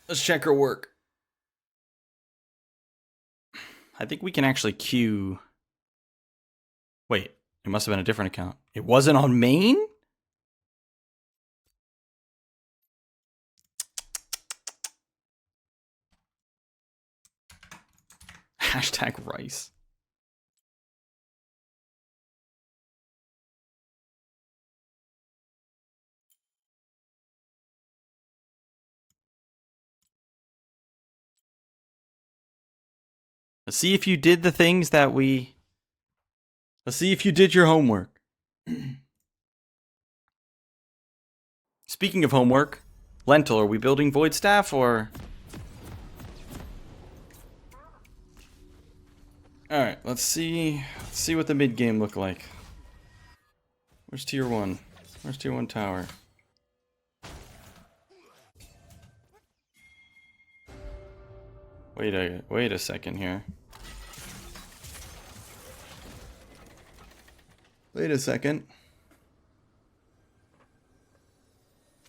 Let's check her work. I think we can actually queue. Wait, it must have been a different account. It wasn't on main? Hashtag rice. Let's see if you did the things that we... Let's see if you did your homework. Speaking of homework, Lentil, are we building Void Staff or... Alright, let's see what the mid game look like. Where's tier 1? Where's tier 1 tower? Wait a second here. Wait a second.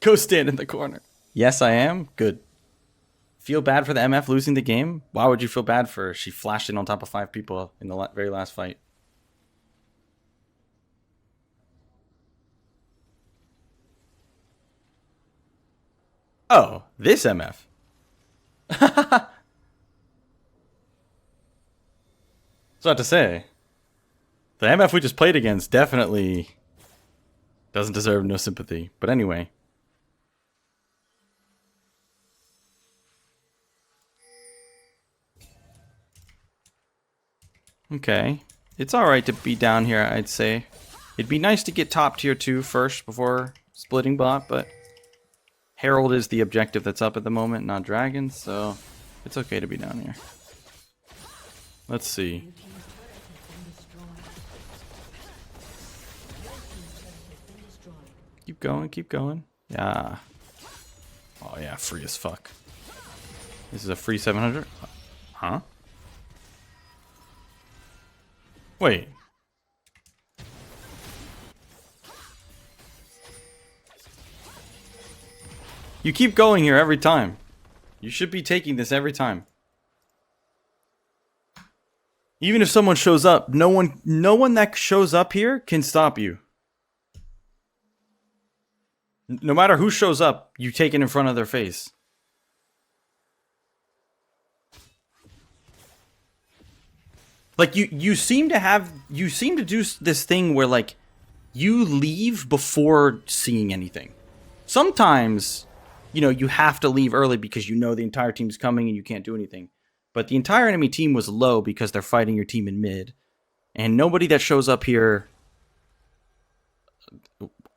Go stand in the corner. Yes, I am. Good. Feel bad for the MF losing the game? Why would you feel bad for her? She flashed in on top of 5 people in the very last fight. Oh, this MF. So I have to say, the MF we just played against definitely doesn't deserve no sympathy. But anyway. Okay. It's alright to be down here, I'd say. It'd be nice to get top tier 2 first before splitting bot, but Herald is the objective that's up at the moment, not Dragons, so it's okay to be down here. Let's see. Keep going, keep going. Yeah. Oh yeah, free as fuck. This is a free 700? Huh? Wait. You keep going here every time. You should be taking this every time. Even if someone shows up, no one that shows up here can stop you. No matter who shows up, you take it in front of their face. Like you seem to do this thing where like you leave before seeing anything. Sometimes, you know, you have to leave early because you know the entire team's coming and you can't do anything. But the entire enemy team was low because they're fighting your team in mid. And nobody that shows up here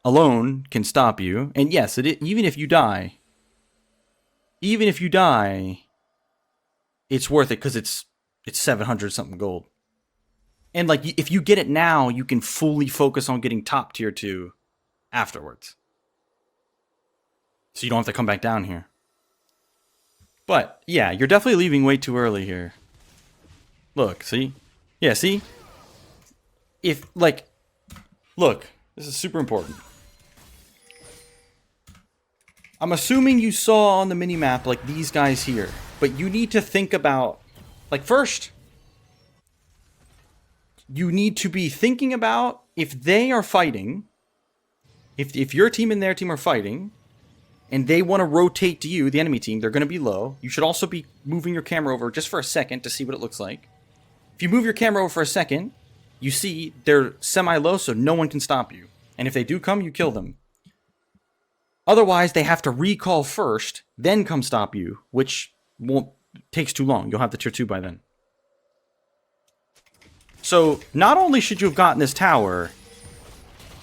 alone can stop you. And yes, even if you die, it's worth it because it's 700 something gold. And like if you get it now, you can fully focus on getting top tier 2 afterwards. So you don't have to come back down here. But yeah, you're definitely leaving way too early here. Look, see? Yeah, see? If like look, this is super important. I'm assuming you saw on the minimap like these guys here, but you need to think about like first you need to be thinking about if they are fighting, if your team and their team are fighting, and they want to rotate to you, the enemy team, they're going to be low. You should also be moving your camera over just for a second to see what it looks like. If you move your camera over for a second, you see they're semi-low, so no one can stop you. And if they do come, you kill them. Otherwise, they have to recall first, then come stop you, which takes too long. You'll have the tier 2 by then. So, not only should you have gotten this tower,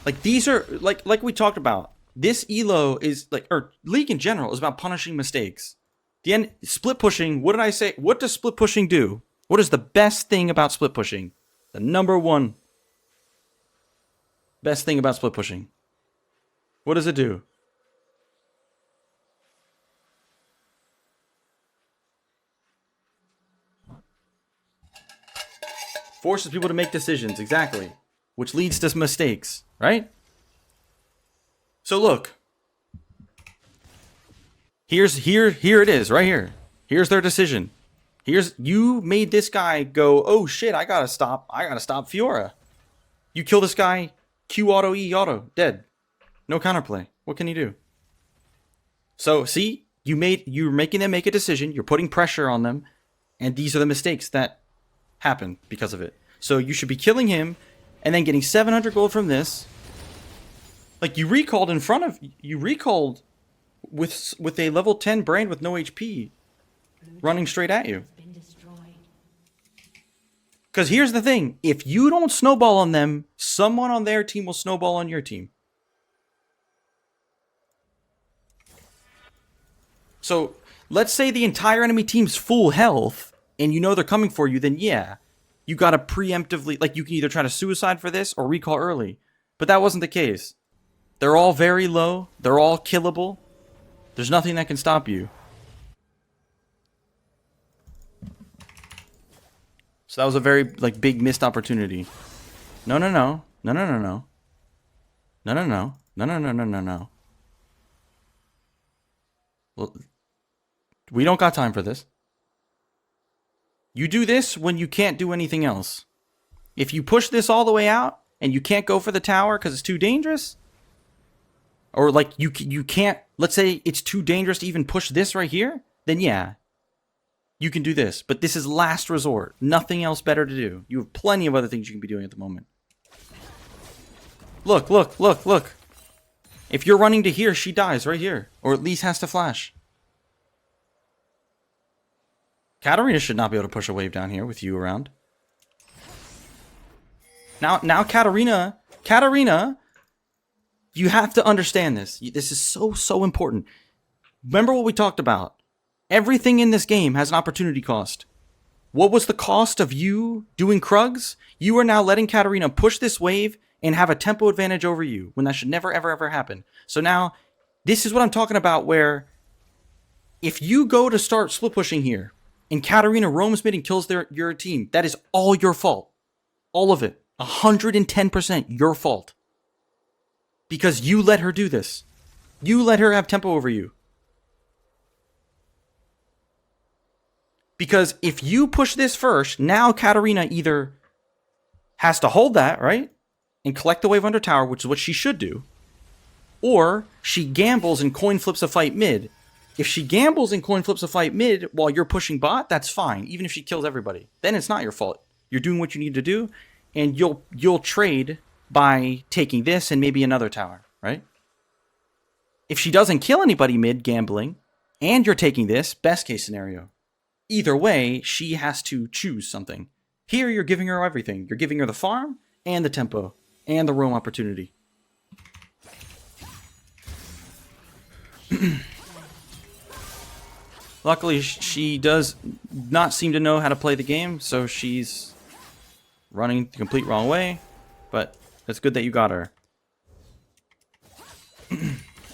like these are, like we talked about, this elo is, like, or League in general is about punishing mistakes. Split pushing, what did I say? What does split pushing do? What is the best thing about split pushing? The number one best thing about split pushing. What does it do? Forces people to make decisions, exactly. Which leads to mistakes, right? So look. Here it is, right here. Here's their decision. You made this guy go, oh shit, I gotta stop Fiora. You kill this guy, Q auto, E auto, dead. No counterplay. What can he do? So see, you're making them make a decision, you're putting pressure on them, and these are the mistakes that happen because of it. So you should be killing him, and then getting 700 gold from this. Like, you recalled with a level 10 brand with no HP running straight at you. Because here's the thing, if you don't snowball on them, someone on their team will snowball on your team. So let's say the entire enemy team's full health and you know they're coming for you, then yeah, you gotta preemptively, like, you can either try to suicide for this or recall early. But that wasn't the case. They're all very low, they're all killable. There's nothing that can stop you. So that was a very, like, big missed opportunity. No. Well, we don't got time for this. You do this when you can't do anything else. If you push this all the way out and you can't go for the tower because it's too dangerous, or like you can't, let's say it's too dangerous to even push this right here, then yeah, you can do this. But this is last resort. Nothing else better to do. You have plenty of other things you can be doing at the moment. Look. If you're running to here, she dies right here. Or at least has to flash. Katarina should not be able to push a wave down here with you around. Now Katarina, you have to understand this. This is so important. Remember what we talked about. Everything in this game has an opportunity cost. What was the cost of you doing Krugs? You are now letting Katarina push this wave and have a tempo advantage over you when that should never, ever happen. So now, this is what I'm talking about, where if you go to start split pushing here and Katarina roams mid and kills your team, that is all your fault. All of it. 110% your fault. Because you let her do this. You let her have tempo over you. Because if you push this first, now Katarina either has to hold that, right? And collect the wave under tower, which is what she should do. Or she gambles and coin flips a fight mid. If she gambles and coin flips a fight mid while you're pushing bot, that's fine. Even if she kills everybody. Then it's not your fault. You're doing what you need to do. And you'll trade by taking this and maybe another tower, right? If she doesn't kill anybody mid gambling, and you're taking this, best case scenario. Either way, she has to choose something. Here, you're giving her everything. You're giving her the farm, and the tempo, and the roam opportunity. Luckily, she does not seem to know how to play the game, so she's running the complete wrong way. But it's good that you got her.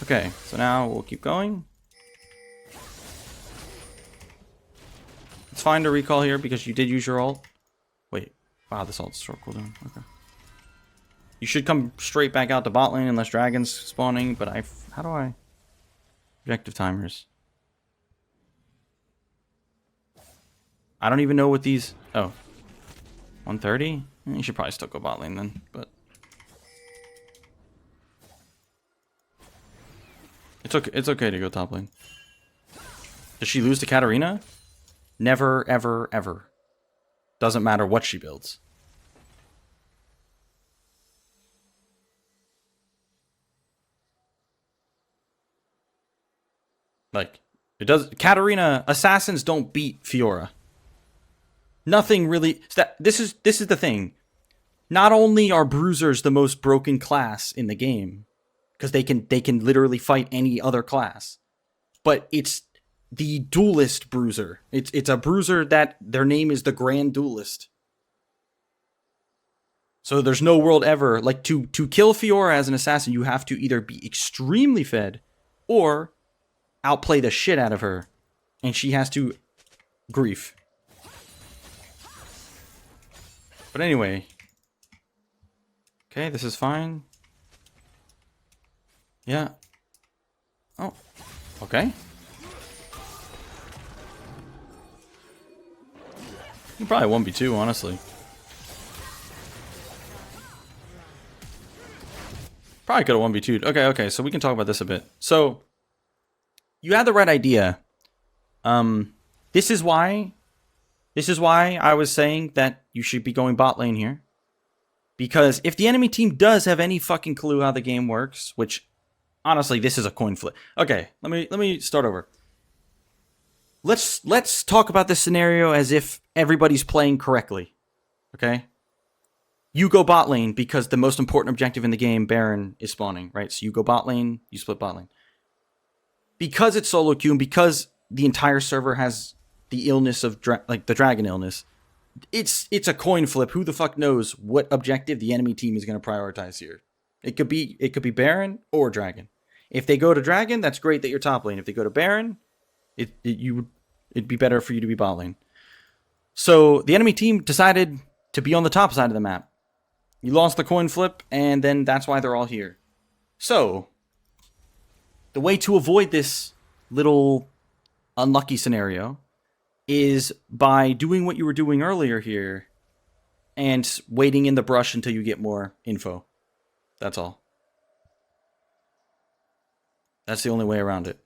Okay, so now we'll keep going. It's fine to recall here because you did use your ult. Wait, wow, this ult's short cooldown. Okay. You should come straight back out to bot lane unless dragon's spawning, but how do I? Objective timers. I don't even know what these, oh. 130? You should probably still go bot lane then, but. It's okay to go top lane. Does she lose to Katarina? Never, ever. Doesn't matter what she builds. Like, it does. Katarina, assassins don't beat Fiora. Nothing really. This is the thing. Not only are bruisers the most broken class in the game, because they can literally fight any other class, but it's the duelist bruiser. It's a bruiser that their name is the Grand Duelist. So there's no world ever, like, to kill Fiora as an assassin, you have to either be extremely fed or outplay the shit out of her, and she has to grief. But anyway, okay, this is fine. Yeah. Oh, okay. You probably 1v2, honestly. Probably could have 1v2'd. Okay, so we can talk about this a bit. So, you had the right idea. This is why I was saying that you should be going bot lane here. Because if the enemy team does have any fucking clue how the game works, which, honestly, this is a coin flip. Okay, let me start over. Let's talk about this scenario as if everybody's playing correctly. Okay? You go bot lane because the most important objective in the game, Baron, is spawning, right? So you go bot lane, you split bot lane. Because it's solo queue and because the entire server has the illness of the dragon illness, it's a coin flip. Who the fuck knows what objective the enemy team is going to prioritize here? It could be Baron or dragon. If they go to dragon, that's great that you're top lane. If they go to Baron, it'd be better for you to be bot lane. So the enemy team decided to be on the top side of the map. You lost the coin flip, and then that's why they're all here. So, the way to avoid this little unlucky scenario is by doing what you were doing earlier here and waiting in the brush until you get more info. That's all. That's the only way around it.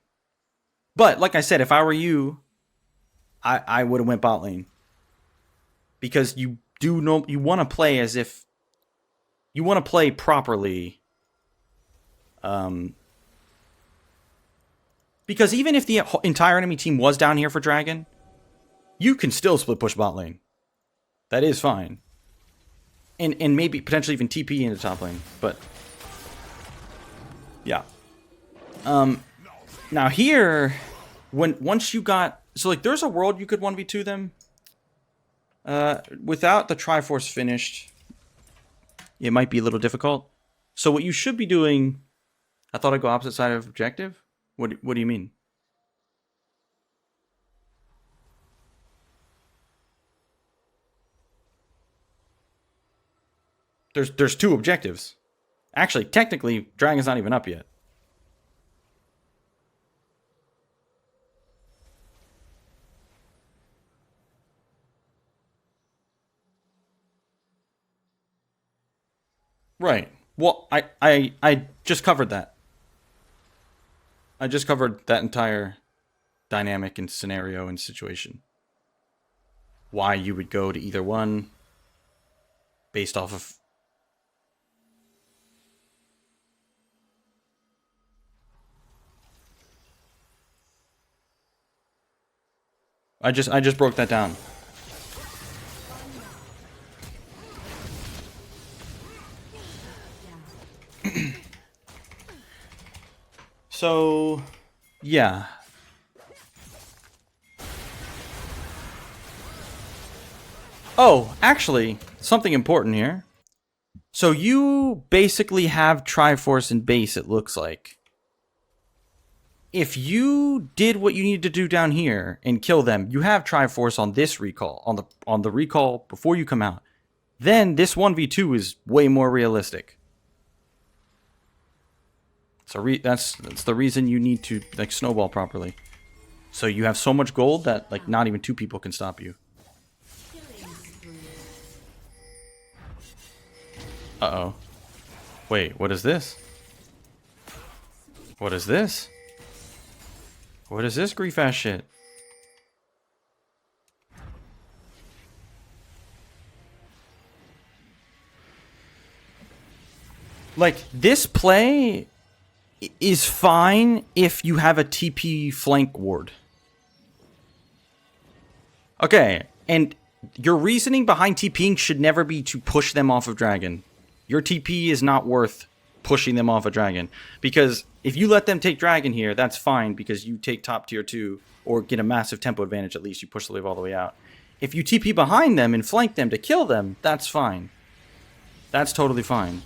But, like I said, if I were you, I would have went bot lane. Because you want to play as if you want to play properly. Because even if the entire enemy team was down here for dragon, you can still split push bot lane. That is fine. And maybe potentially even TP into top lane. But yeah. Now here, once you got, so like there's a world you could 1v2 them. Without the Triforce finished, it might be a little difficult. So what you should be doing, I thought I'd go opposite side of objective. What do you mean? There's two objectives. Actually, technically, Dragon's not even up yet. Right. Well, I just covered that. I just covered that entire dynamic and scenario and situation. Why you would go to either one based off of... I just broke that down. So, yeah. Oh, actually, something important here. So you basically have Triforce in base, it looks like. If you did what you needed to do down here and kill them, you have Triforce on this recall, on the recall before you come out. Then this 1v2 is way more realistic. So that's the reason you need to like snowball properly. So you have so much gold that like not even two people can stop you. Uh-oh. Wait, what is this? What is this? What is this grief ass shit? Like this play is fine if you have a TP flank ward. Okay, and your reasoning behind TPing should never be to push them off of dragon. Your TP is not worth pushing them off of dragon. Because if you let them take dragon here, that's fine because you take top tier 2 or get a massive tempo advantage, at least you push the wave all the way out. If you TP behind them and flank them to kill them, that's fine. That's totally fine.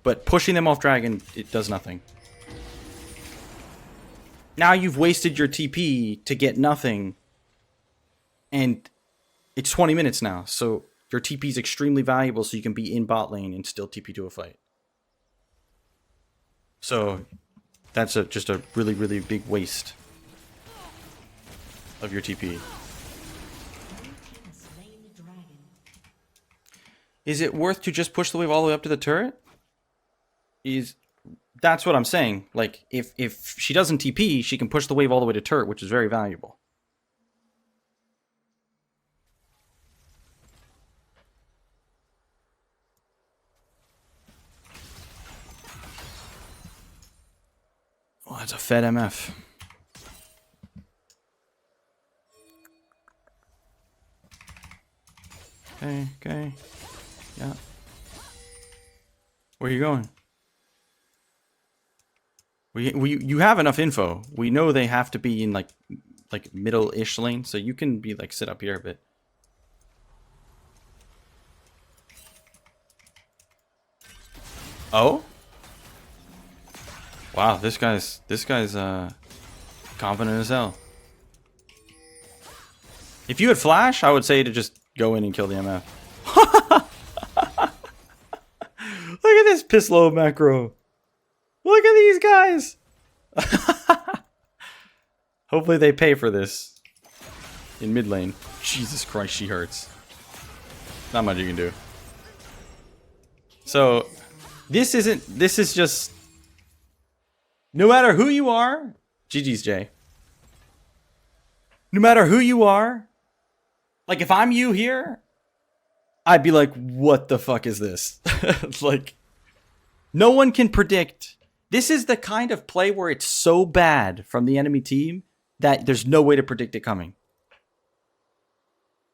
But pushing them off dragon, it does nothing. Now you've wasted your TP to get nothing. And it's 20 minutes now. So your TP is extremely valuable so you can be in bot lane and still TP to a fight. So that's just a really, really big waste of your TP. Is it worth to just push the wave all the way up to the turret? That's what I'm saying. Like, if she doesn't TP, she can push the wave all the way to turret, which is very valuable. Oh, that's a fed MF. Okay. Yeah. Where are you going? You have enough info. We know they have to be in like middle-ish lane, so you can be like sit up here a bit. Oh? Wow, this guy's confident as hell. If you had flash, I would say to just go in and kill the MF. Look at this piss low macro. Look at these guys. Hopefully they pay for this in mid lane. Jesus Christ, she hurts. Not much you can do. So this is just, no matter who you are, GG's Jay. No matter who you are, like if I'm you here, I'd be like, what the fuck is this? Like, no one can predict. This is the kind of play where it's so bad from the enemy team that there's no way to predict it coming.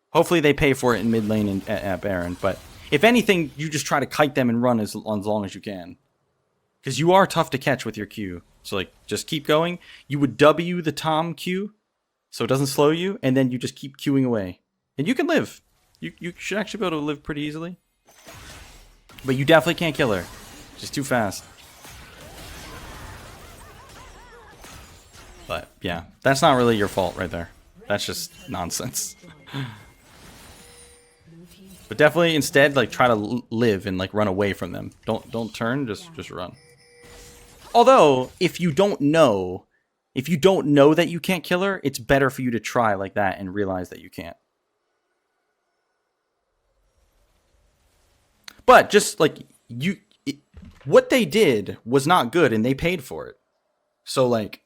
Hopefully they pay for it in mid lane at Baron, but if anything, you just try to kite them and run as long as you can. Because you are tough to catch with your Q. So like, just keep going. You would W the Tom Q, so it doesn't slow you, and then you just keep queuing away. And you can live. You should actually be able to live pretty easily. But you definitely can't kill her. She's too fast. But yeah, that's not really your fault right there. That's just nonsense. But definitely instead, like, try to live and like run away from them. Don't turn, just run. Although, if you don't know that you can't kill her, it's better for you to try like that and realize that you can't. But just like what they did was not good, and they paid for it. So like,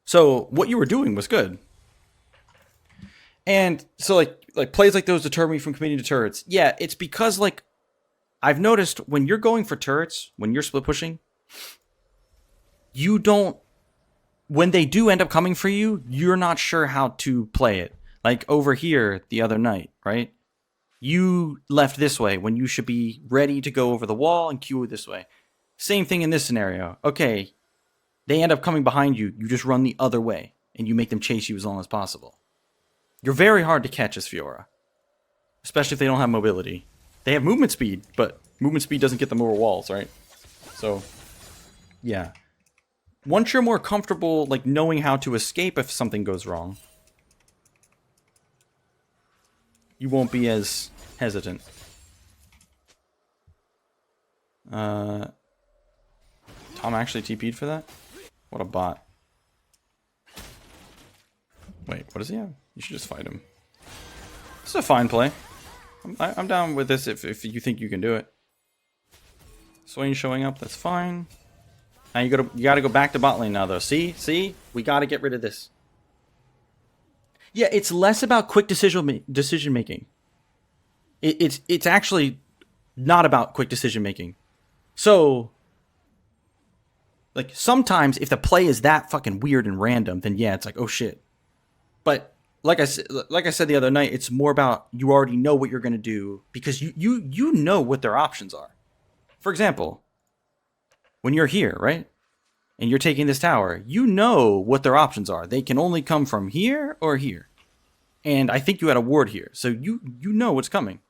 so what you were doing was good. And so like plays like those deter me from committing to turrets. Yeah, it's because like I've noticed when you're going for turrets, when you're split pushing, you don't, when they do end up coming for you, you're not sure how to play it. Like over here the other night, right? You left this way when you should be ready to go over the wall and queue this way. Same thing in this scenario. Okay, they end up coming behind you. You just run the other way and you make them chase you as long as possible. You're very hard to catch as Fiora, especially if they don't have mobility. They have movement speed, but movement speed doesn't get them over walls, right? So, yeah. Once you're more comfortable, like, knowing how to escape if something goes wrong, you won't be as hesitant. Tom actually TP'd for that? What a bot. Wait, what does he have? You should just fight him. This is a fine play. I'm down with this if you think you can do it. Swain showing up, that's fine. Now you gotta go back to bot lane now though. See? We gotta get rid of this. Yeah, it's less about quick decision making. It's actually not about quick decision making. So, like, sometimes if the play is that fucking weird and random, then yeah, it's like, oh shit. But like I said the other night, it's more about you already know what you're gonna do because you know what their options are. For example, when you're here, right? And you're taking this tower, you know what their options are. They can only come from here or here. And I think you had a ward here, so you know what's coming.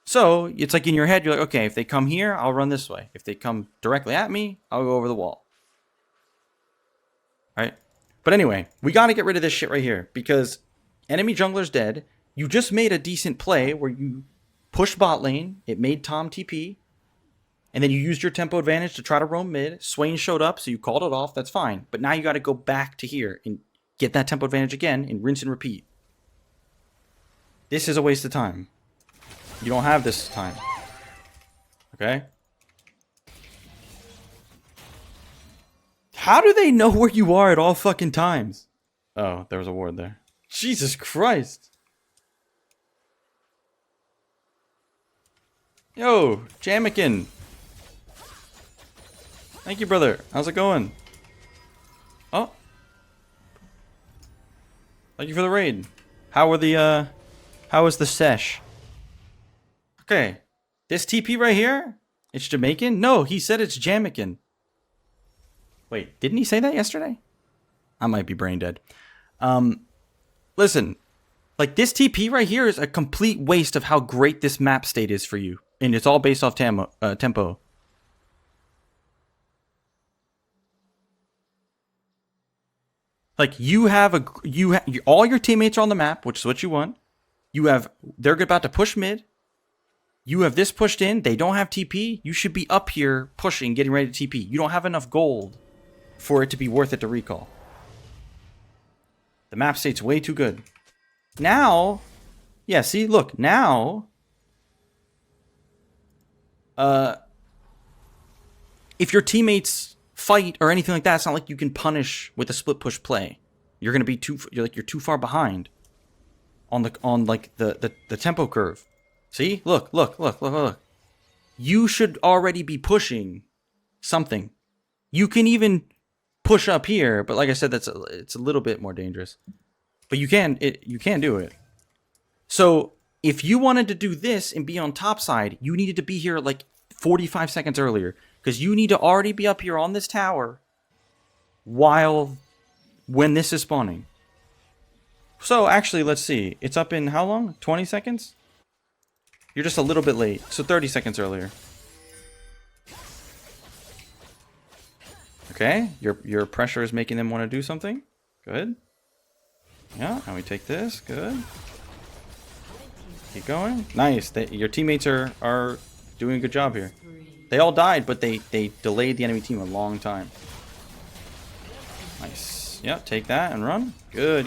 So it's like in your head, you're like, okay, if they come here, I'll run this way. If they come directly at me, I'll go over the wall. Right? But anyway, we got to get rid of this shit right here because enemy jungler's dead. You just made a decent play where you pushed bot lane. It made Tom TP. And then you used your tempo advantage to try to roam mid. Swain showed up, so you called it off. That's fine. But now you got to go back to here and get that tempo advantage again, and rinse and repeat. This is a waste of time. You don't have this time. Okay? How do they know where you are at all fucking times? Oh, there was a ward there. Jesus Christ. Yo, Jamikin. Thank you, brother. How's it going? Oh. Thank you for the raid. How was the sesh? Okay. This TP right here? It's Jamaican? No, he said it's Jamikin. Wait, didn't he say that yesterday? I might be brain dead. Listen. Like, this TP right here is a complete waste of how great this map state is for you. And it's all based off tempo. Like, all your teammates are on the map, which is what you want. They're about to push mid. You have this pushed in. They don't have TP. You should be up here pushing, getting ready to TP. You don't have enough gold for it to be worth it to recall. The map state's way too good. Now, yeah, see, look, now, if your teammates fight or anything like that, it's not like you can punish with a split push play. You're gonna be you're too far behind on the tempo curve. See, look. You should already be pushing something. You can even push up here, but like I said, it's a little bit more dangerous. But you can do it. So if you wanted to do this and be on top side, you needed to be here like 45 seconds earlier, because you need to already be up here on this tower when this is spawning. So actually, let's see. It's up in how long? 20 seconds? You're just a little bit late. So 30 seconds earlier. Okay, your pressure is making them want to do something. Good. Yeah, and we take this. Good. Keep going. Nice. Your teammates are doing a good job here. They all died, but they delayed the enemy team a long time. Nice. Yep, take that and run. Good.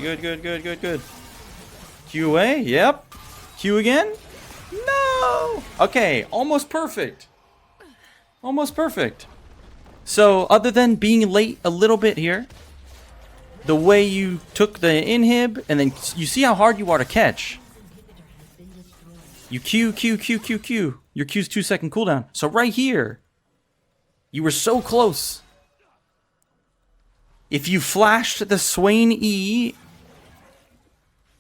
Q away. Yep. Q again. No. Okay, almost perfect. Almost perfect. So, other than being late a little bit here, the way you took the inhib, and then you see how hard you are to catch. You Q. Your Q's 2-second cooldown. So right here, you were so close. If you flashed the Swain E,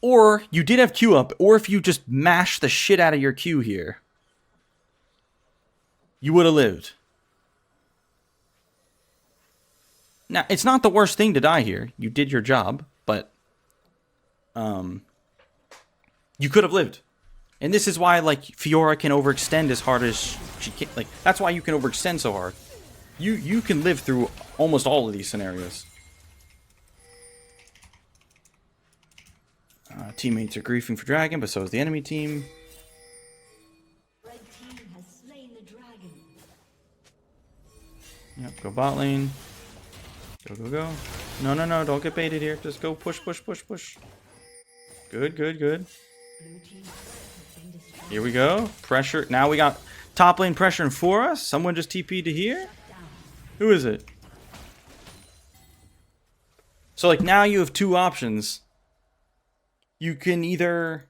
or you did have Q up, or if you just mashed the shit out of your Q here, you would have lived. Now, it's not the worst thing to die here. You did your job, but you could have lived. And this is why, like, Fiora can overextend as hard as she can. Like, that's why you can overextend so hard. You can live through almost all of these scenarios. Teammates are griefing for dragon, but so is the enemy team. Red team has slain the dragon. Yep, go bot lane. Go. No, don't get baited here. Just go push. Good. Here we go. Pressure. Now we got top lane pressuring for us. Someone just TP'd to here. Who is it? So, like, now you have two options. You can either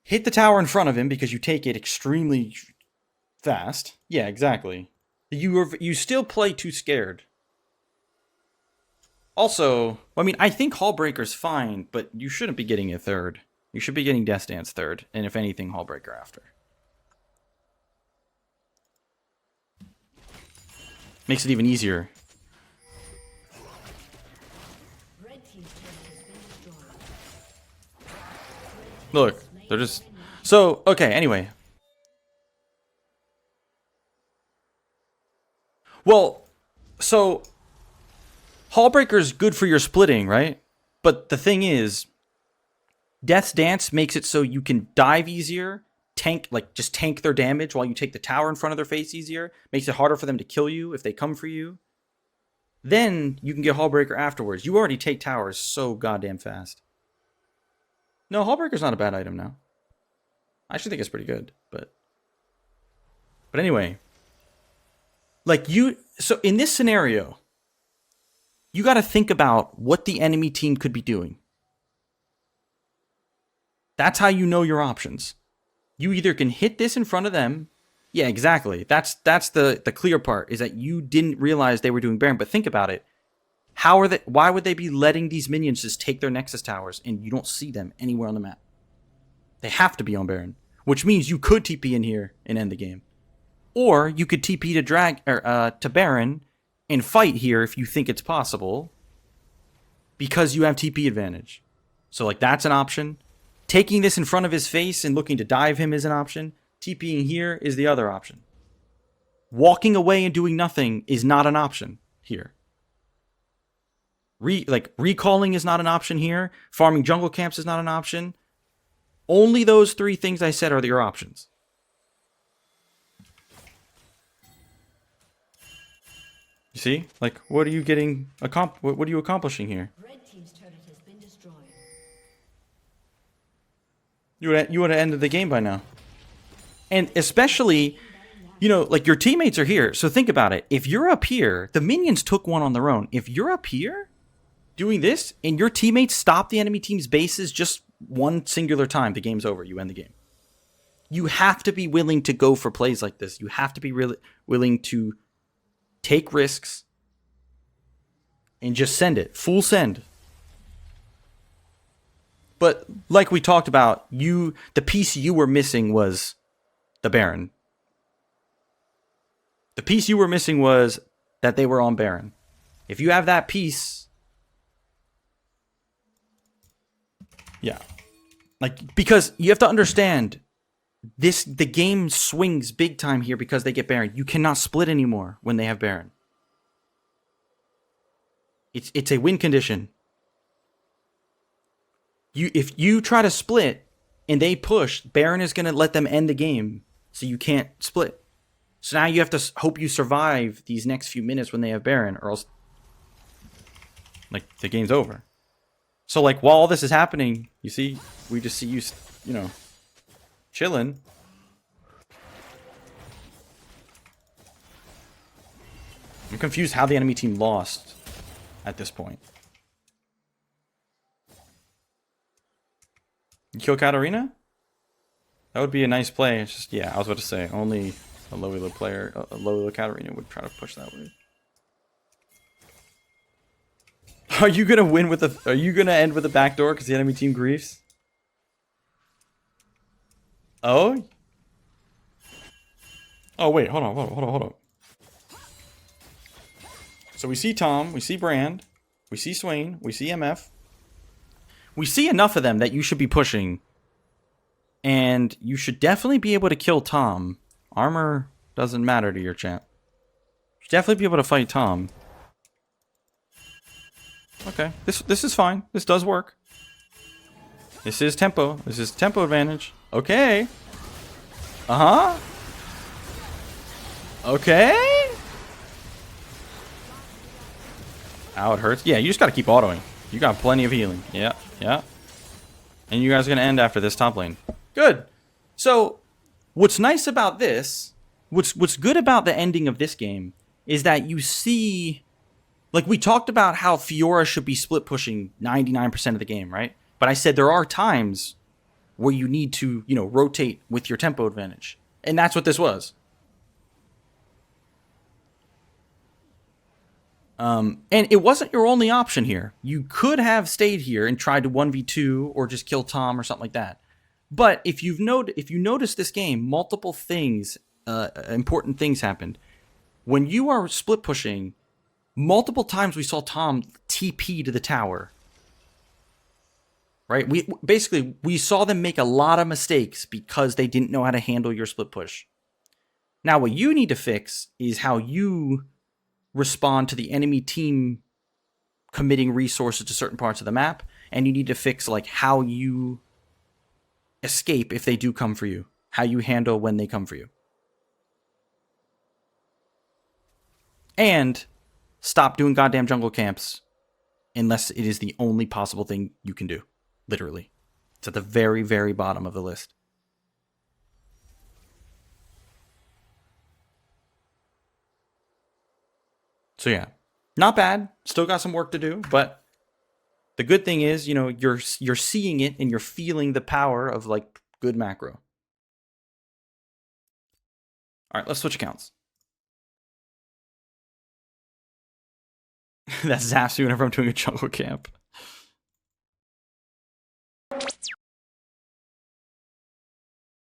hit the tower in front of him because you take it extremely fast. Yeah, exactly. You still play too scared. Also, I mean, I think Hullbreaker's fine, but you shouldn't be getting a third. You should be getting Death Dance third, and if anything, Hullbreaker after. Makes it even easier. Look, they're just... So, okay, anyway. Well, so... Hullbreaker's good for your splitting, right? But the thing is, Death's Dance makes it so you can dive easier, just tank their damage while you take the tower in front of their face easier. Makes it harder for them to kill you if they come for you. Then you can get Hullbreaker afterwards. You already take towers so goddamn fast. No, Hullbreaker's not a bad item now. I actually think it's pretty good, but anyway. Like so in this scenario, you got to think about what the enemy team could be doing. That's how you know your options. You either can hit this in front of them. Yeah, exactly. That's the clear part, is that you didn't realize they were doing Baron. But think about it. Why would they be letting these minions just take their Nexus towers and you don't see them anywhere on the map? They have to be on Baron, which means you could TP in here and end the game. Or you could TP to Baron and fight here if you think it's possible, because you have TP advantage. So like that's an option. Taking this in front of his face and looking to dive him is an option. TPing here is the other option. Walking away and doing nothing is not an option here. Recalling is not an option here. Farming jungle camps is not an option. Only those three things I said are your options. You see? Like, what are you getting? What are you accomplishing here? Red team's turret has been destroyed. You would have ended the game by now. And especially, you know, like your teammates are here. So think about it. If you're up here, the minions took one on their own. If you're up here doing this and your teammates stop the enemy team's bases just one singular time, the game's over. You end the game. You have to be willing to go for plays like this. You have to be really willing to take risks and just send it. Full send. But like we talked about, the piece you were missing was the Baron. The piece you were missing was that they were on Baron. If you have that piece, yeah. Like, because you have to understand, the game swings big time here because they get Baron. You cannot split anymore when they have Baron. It's a win condition. If you try to split and they push, Baron is going to let them end the game, so you can't split. So now you have to hope you survive these next few minutes when they have Baron, or else, like, the game's over. So, like, while all this is happening, you see, we just see you, you know, chilling. I'm confused how the enemy team lost at this point. You kill Katarina? That would be a nice play. It's just, yeah, I was about to say, only a low elo player, a low elo Katarina would try to push that way. Are you gonna win with a? Are you gonna end with a backdoor because the enemy team griefs? Oh. Oh wait, hold on. So we see Tom, we see Brand, we see Swain, we see MF. We see enough of them that you should be pushing. And you should definitely be able to kill Tom. Armor doesn't matter to your champ. You should definitely be able to fight Tom. Okay, this is fine. This does work. This is tempo. This is tempo advantage. Okay. Uh-huh. Okay. Ow, it hurts. Yeah, you just gotta keep autoing. You got plenty of healing. Yeah, yeah. And you guys are gonna end after this top lane. Good. So, what's nice about this, what's good about the ending of this game, is that you see, like we talked about how Fiora should be split pushing 99% of the game, right? But I said there are times where you need to, you know, rotate with your tempo advantage. And that's what this was. And it wasn't your only option here. You could have stayed here and tried to 1v2 or just kill Tom or something like that. But if you notice this game, multiple things, important things happened. When you are split pushing, multiple times we saw Tom TP to the tower. Right? We saw them make a lot of mistakes because they didn't know how to handle your split push. Now what you need to fix is how you respond to the enemy team committing resources to certain parts of the map, and you need to fix like how you escape if they do come for you, how you handle when they come for you. And stop doing goddamn jungle camps unless it is the only possible thing you can do. Literally. It's at the very, very bottom of the list. So yeah, not bad. Still got some work to do, but the good thing is, you know, you're seeing it and you're feeling the power of like good macro. All right, let's switch accounts. That's Zasu whenever I'm doing a jungle camp.